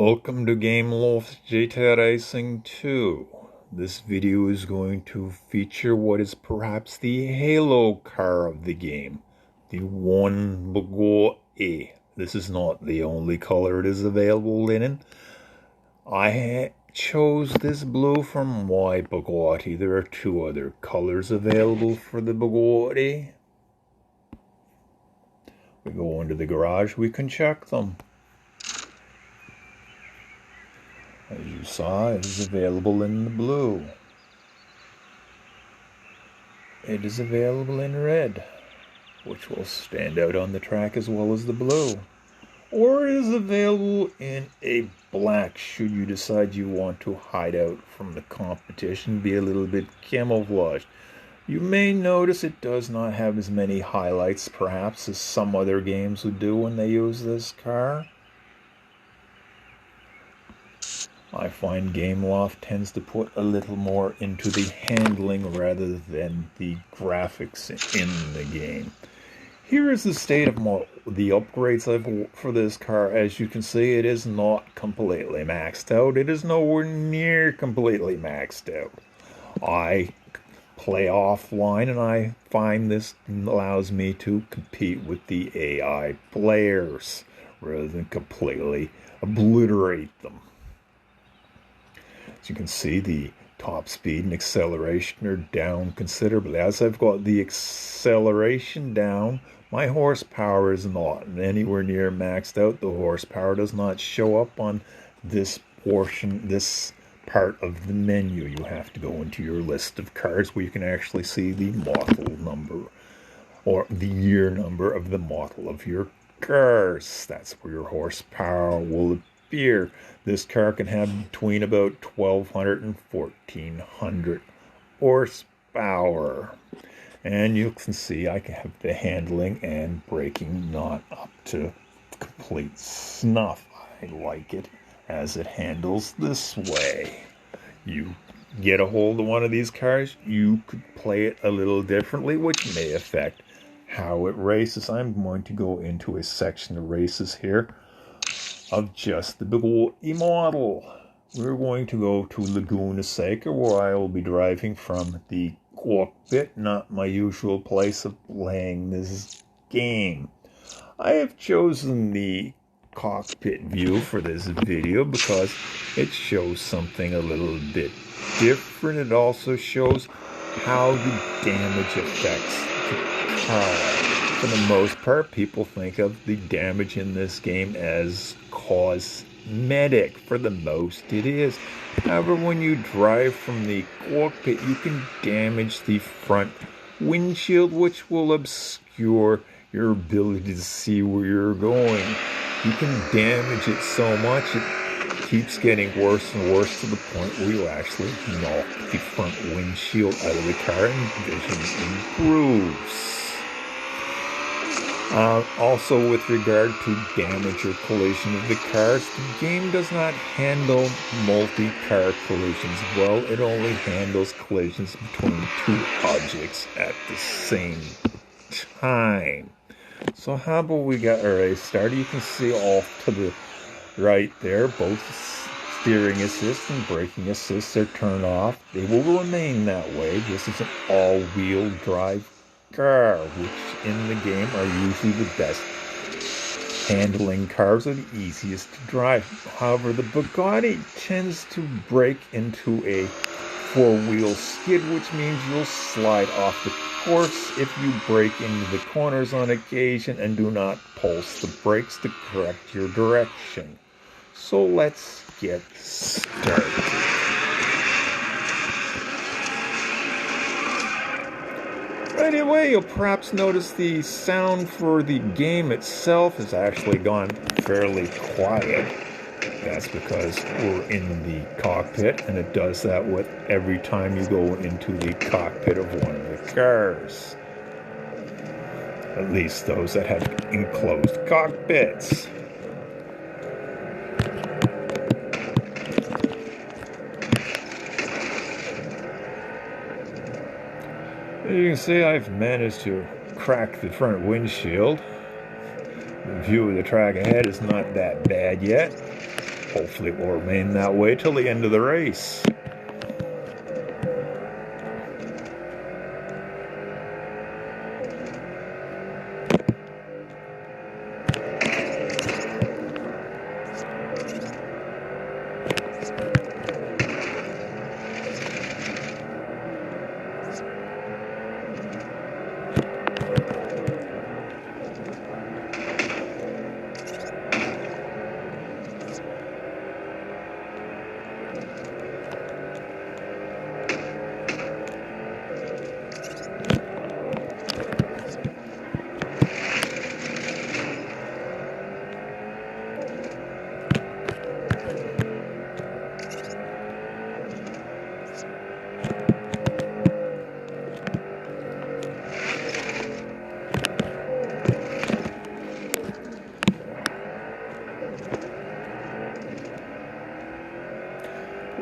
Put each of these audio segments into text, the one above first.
Welcome to Game Loft GTA Racing 2. This video is going to feature what is perhaps the halo car of the game, the one Bugatti. This is not the only color it is available in. I chose this blue from my Bugatti. There are two other colors available for the Bugatti. We go into the garage, we can check them. As you saw, it is available in the blue. It is available in red, which will stand out on the track as well as the blue. Or it is available in a black, should you decide you want to hide out from the competition, be a little bit camouflaged. You may notice it does not have as many highlights, perhaps, as some other games would do when they use this car. I find Gameloft tends to put a little more into the handling rather than the graphics in the game. Here is the state of the upgrades for this car. As you can see, it is not completely maxed out. It is nowhere near completely maxed out. I play offline and I find this allows me to compete with the AI players rather than completely obliterate them. As you can see, the top speed and acceleration are down considerably. As I've got the acceleration down, my horsepower is not anywhere near maxed out. The horsepower does not show up on this portion, this part of the menu. You have to go into your list of cars where you can actually see the model number or the year number of the model of your cars. That's where your horsepower will appear. This car can have between about 1,200 and 1,400 horsepower. And you can see I can have the handling and braking not up to complete snuff. I like it as it handles this way. You get a hold of one of these cars, you could play it a little differently, which may affect how it races. I'm going to go into a section of races here of just the Bugatti model. We're going to go to Laguna Seca, where I will be driving from the Cockpit, not my usual place of playing this game. I have chosen the Cockpit view for this video because it shows something a little bit different. It also shows how the damage affects the car. For the most part, people think of the damage in this game as cosmetic. For the most, it is. However, when you drive from the cockpit, you can damage the front windshield, which will obscure your ability to see where you're going. You can damage it so much, it keeps getting worse and worse to the point where you actually knock the front windshield out of the car and vision improves. Also, with regard to damage or collision of the cars, the game does not handle multi-car collisions well. It only handles collisions between two objects at the same time. So how about we get our race started? You can see off to the right there, both steering assist and braking assist are turned off. They will remain that way. This is an all-wheel drive car, which in the game are usually the best handling cars or the easiest to drive. However, the Bugatti tends to break into a four-wheel skid, which means you'll slide off the course if you break into the corners on occasion and do not pulse the brakes to correct your direction. So let's get started. Right away, you'll perhaps notice the sound for the game itself has actually gone fairly quiet. That's because we're in the cockpit, and it does that with every time you go into the cockpit of one of the cars. At least those that have enclosed cockpits. As you can see, I've managed to crack the front windshield. The view of the track ahead is not that bad yet. Hopefully it will remain that way till the end of the race.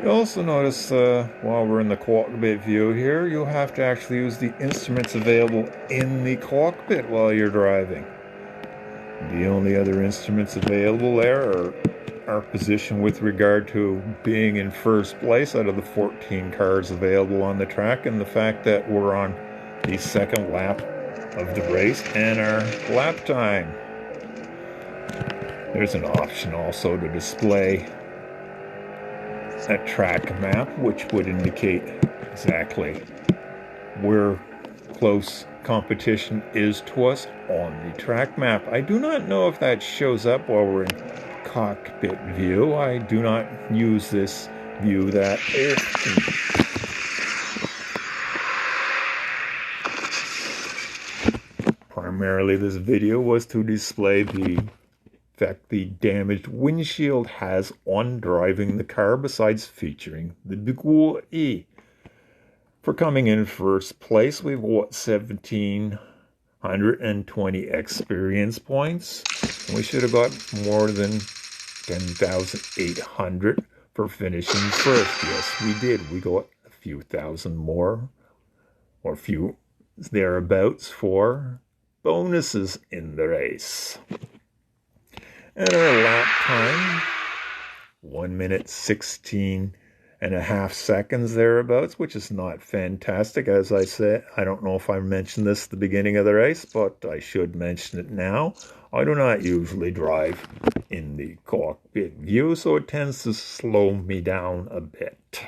You also notice while we're in the cockpit view here, you'll have to actually use the instruments available in the cockpit while you're driving. The only other instruments available there are position with regard to being in first place out of the 14 cars available on the track, and the fact that we're on the second lap of the race and our lap time. There's an option also to display a track map, which would indicate exactly where close competition is to us on the track map. I do not know if that shows up while we're in cockpit view. I do not use this view that often. Primarily, this video was to display the effect the damaged windshield has on driving the car, besides featuring the Bugatti. For coming in first place, we've got 1,720 experience points. We should have got more than 10,800 for finishing first. Yes, we did. We got a few thousand more, or few thereabouts, for bonuses in the race. And our lap time, 1 minute 16 and a half seconds thereabouts, which is not fantastic. As I said, I don't know if I mentioned this at the beginning of the race, but I should mention it now. I do not usually drive in the cockpit view, so it tends to slow me down a bit.